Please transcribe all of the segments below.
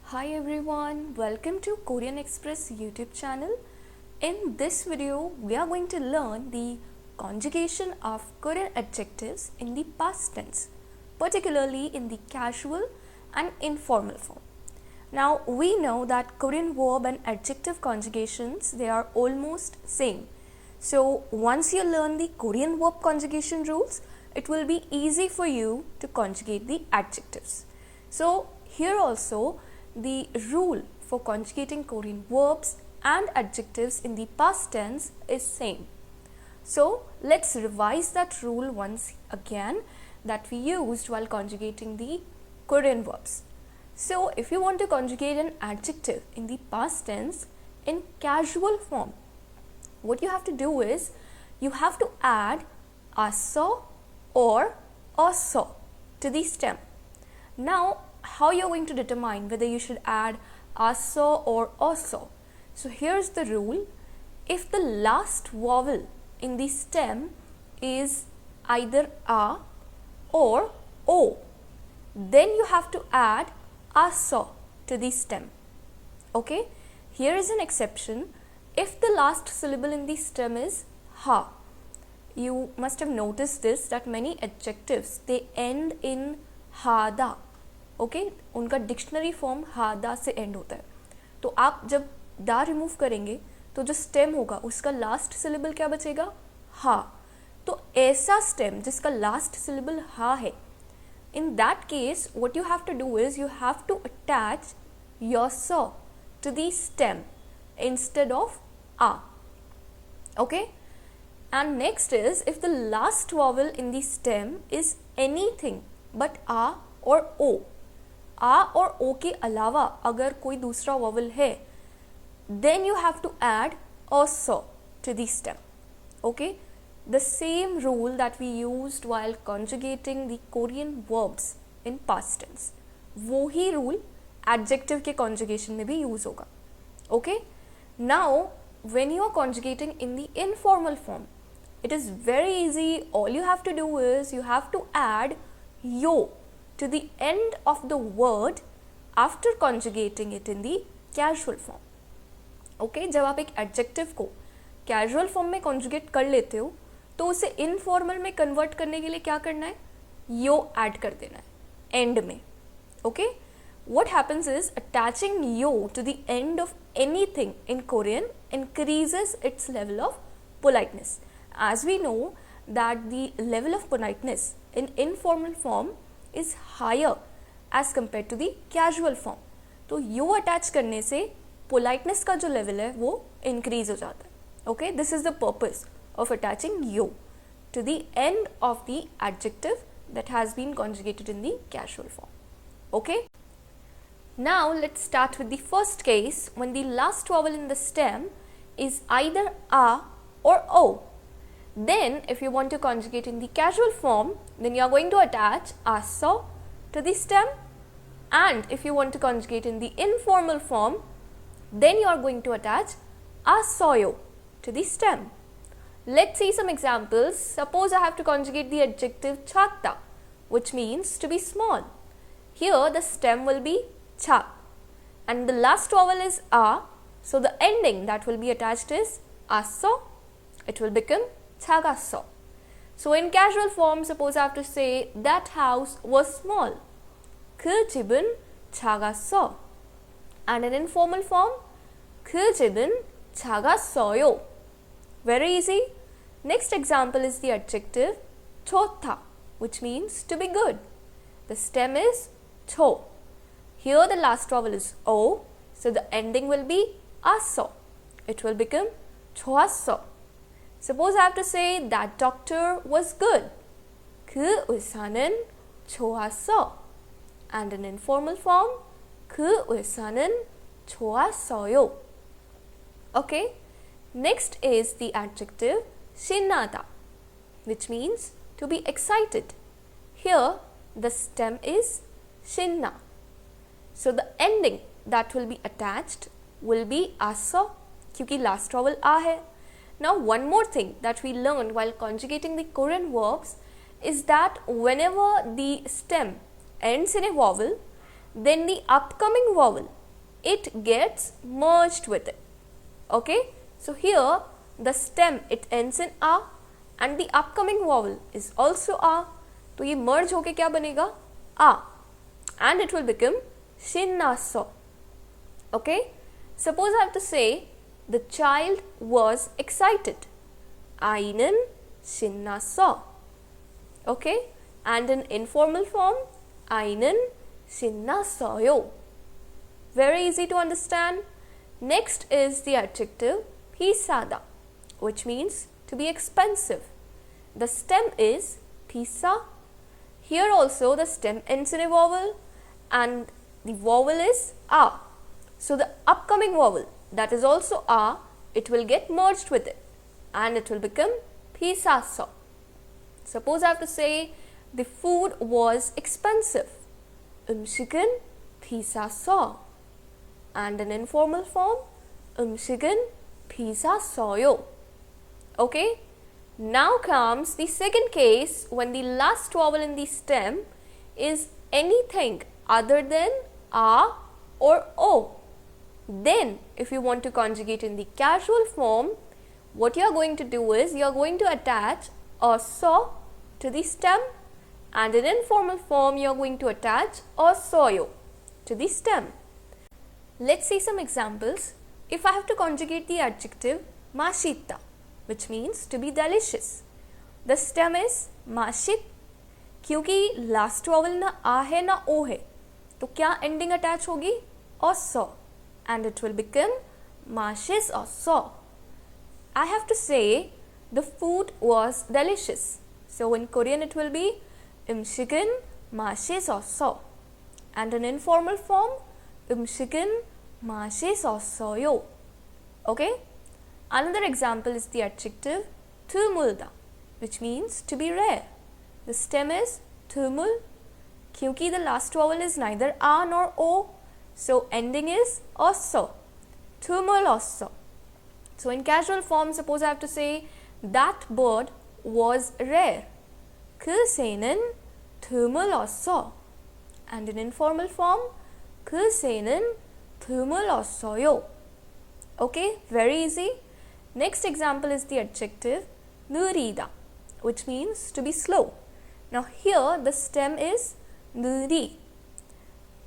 Hi everyone, welcome to Korean Express YouTube channel. In this video, we are going to learn the conjugation of Korean adjectives in the past tense, particularly in the casual and informal form. Now, we know that Korean verb and adjective conjugations, they are almost same. So, once you learn the Korean verb conjugation rules, it will be easy for you to conjugate the adjectives. So, here also, the rule for conjugating Korean verbs and adjectives in the past tense is same. So, let's revise that rule once again that we used while conjugating the Korean verbs. So, if you want to conjugate an adjective in the past tense in casual form, what you have to do is you have to add aso or oso to the stem. Now, how you're going to determine whether you should add aso or oso? So, here's the rule. If the last vowel in the stem is either a or o, then you have to add aso to the stem. Okay, here is an exception. If the last syllable in the stem is ha, you must have noticed this that many adjectives they end in hada. Okay उनका dictionary form हादा से and होता है. तो आप जब दा remove करेंगे तो जो स्टेम होगा उसका लास्ट सिलेबल क्या बचेगा? हा. तो ऐसा स्टेम जिसका लास्ट सिलेबल हा है, in that case what you have to do is you have to attach your saw to the stem instead of आ. Okay, and next is if the last vowel in the stem is anything but आ or ओ. आ or ओ के अलावा अगर कोई दूसरा vowel है, then you have to add also to the stem. Okay, the same rule that we used while conjugating the Korean verbs in past tense, वो ही rule adjective के conjugation में भी use होगा. Okay, now when you are conjugating in the informal form, it is very easy. All you have to do is you have to add yo to the end of the word after conjugating it in the casual form. Okay, जब आप एक adjective को casual form में conjugate कर लेते हो तो उसे informal में convert करने के लिए क्या करना है? yo add कर देना है end में. Okay, what happens is attaching yo to the end of anything in Korean increases its level of politeness. As we know that the level of politeness in informal form is higher as compared to the casual form. तो yo attach करने से politeness का जो level है वो increase हो जाता है. Okay, this is the purpose of attaching yo to the end of the adjective that has been conjugated in the casual form. Okay, now let's start with the first case when the last vowel in the stem is either a or o. Then if you want to conjugate in the casual form, then you are going to attach aso to the stem, and if you want to conjugate in the informal form, then you are going to attach asoyo to the stem. Let's see some examples. Suppose I have to conjugate the adjective chata, which means to be small. Here the stem will be cha and the last vowel is a, so the ending that will be attached is aso. It will become chagaso. So in casual form, suppose I have to say that house was small. 그 집은 작았어. And in informal form, 그 집은 작았어요. Very easy. Next example is the adjective 좋다, which means to be good. The stem is 초. Here the last vowel is o, so the ending will be aso. It will become 좋았어. Suppose I have to say that doctor was good. 그 의사는 좋았어. And in informal form, 그 의사는 좋았어요. Okay, next is the adjective 신나다, which means to be excited. Here the stem is 신나. So the ending that will be attached will be aso, क्योंकि last vowel आ है. Now one more thing that we learned while conjugating the Korean verbs is that whenever the stem ends in a vowel, then the upcoming vowel, it gets merged with it. Okay, so here the stem, it ends in a and the upcoming vowel is also a. तो ये merge होके क्या बनेगा? A, and it will become shinnaso. Okay, suppose I have to say the child was excited. Einen shinnaso. Okay, and in informal form, einen shinnasoyo. Very easy to understand. Next is the adjective pisada, which means to be expensive. The stem is pisa. Here also the stem ends in a vowel and the vowel is a. So the upcoming vowel, that is also a, it will get merged with it and it will become pisaso. Suppose I have to say the food was expensive. 음식은 비쌌어. And in informal form, 음식은 비쌌어요. Okay, now comes the second case when the last vowel in the stem is anything other than a or o. Then if you want to conjugate in the casual form, what you are going to do is you are going to attach a so to the stem, and in informal form you are going to attach a soyo to the stem. Let's see some examples. If I have to conjugate the adjective mashita, which means to be delicious, the stem is mashit. क्योंकि last vowel ना a है ना o है, तो क्या ending attach होगी? Oso, and it will become mashis oso. I have to say the food was delicious. So in Korean it will be 음식은 맛있었어. And in informal form, 음식은 맛있었어요. Okay? Another example is the adjective 드물다, which means to be rare. The stem is 드물. क्योंकि the last vowel is neither a nor o, so ending is 어서. 드물었어. So in casual form, suppose I have to say that bird was rare. 그 새는 드물었어. And in informal form, 그 새는 드물었어요. Okay, very easy. Next example is the adjective 느리다, which means to be slow. Now here the stem is 느리.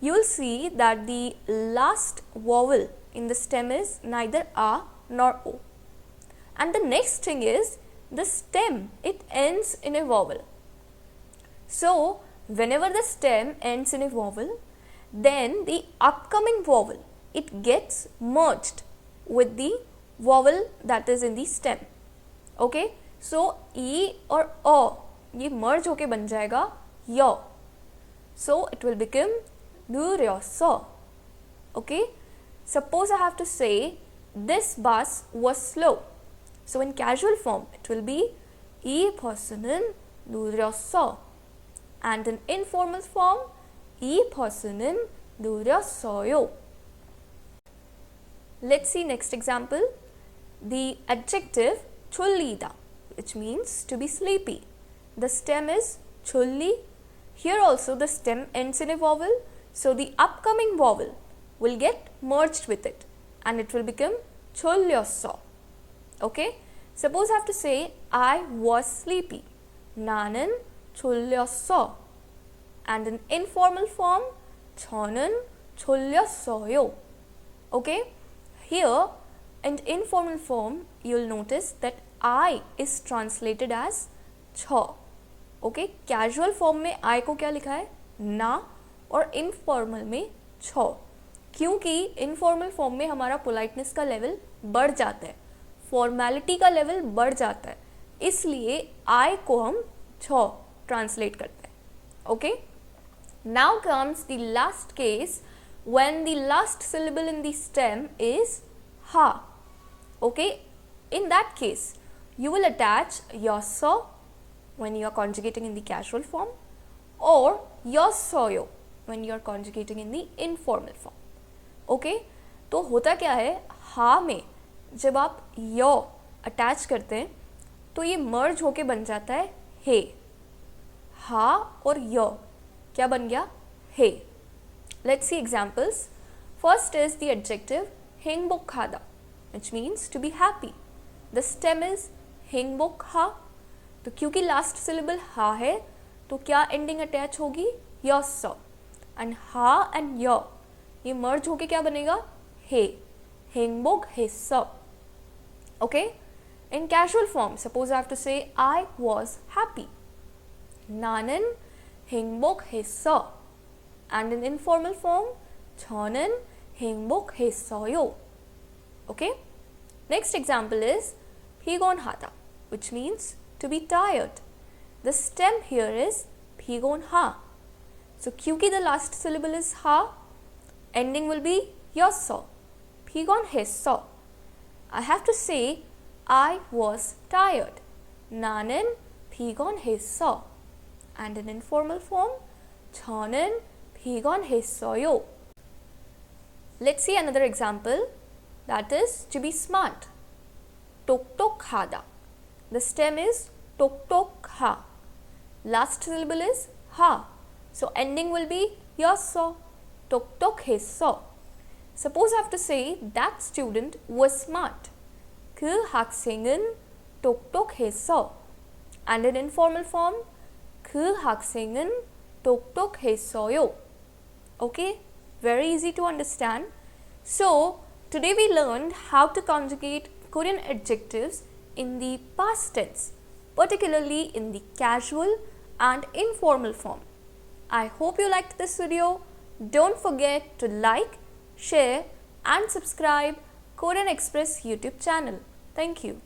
You will see that the last vowel in the stem is neither a nor o. And the next thing is the stem, it ends in a vowel. So whenever the stem ends in a vowel, then the upcoming vowel, it gets merged with the vowel that is in the stem. Okay, so e or o, ये merge होके बन जाएगा yo. So it will become 느렸어. Okay, suppose I have to say this bus was slow. So in casual form it will be 이 버스는 느렸어. And in informal form, 이 버스는 느렸어요. Let's see next example. The adjective 졸리다, which means to be sleepy. The stem is 졸리. Here also the stem ends in a vowel, so the upcoming vowel will get merged with it and it will become 졸렸어. Okay, suppose I have to say I was sleepy. 나는 졸렸어. And in informal form, 저는 졸렸어요. Okay, here in informal form you will notice that I is translated as छ. Okay, casual form में I को क्या लिखा है? ना, और informal में छ. क्योंकि informal form में हमारा politeness का level बढ़ जाता है, formality का level बढ़ जाता है, इसलिए I को हम छ translate करते हैं. Okay, now comes the last case when the last syllable in the stem is ha. Okay, in that case you will attach yosso when you are conjugating in the casual form, or yossoyo when you are conjugating in the informal form. Okay, तो होता क्या है, हा में जब आप यो attach करते हैं तो ये मर्ज होके बन जाता है हे. हा और यो क्या बन गया? हे. Let's see examples. First is the adjective 행복하다, which means to be happy. The stem is 행복하. तो क्योंकि लास्ट syllable हा है तो क्या एंडिंग अटैच होगी? य. एंड हा एंड य ये मर्ज होके क्या बनेगा? हे. 행복했어. Okay? In casual form, suppose I have to say I was happy. 나는 행복했어. And in informal form, 저는 행복했어요. Okay? Next example is 피곤하다, which means to be tired. The stem here is 피곤하. So क्योंकि the last syllable is ha, ending will be 였어. 피곤했어. I have to say I was tired. 나는 피곤했어. And in informal form, 저는 피곤했어요. Let's see another example, that is to be smart. 똑똑하다. The stem is 똑똑하. Last syllable is ha. So ending will be 였어. 똑똑했어. Suppose I have to say that student was smart. 그 학생은 똑똑했어. And in informal form, 그 학생은 똑똑했어요. Okay? Very easy to understand. So, today we learned how to conjugate Korean adjectives in the past tense, particularly in the casual and informal form. I hope you liked this video. Don't forget to like, share and subscribe Korean Express YouTube channel. Thank you.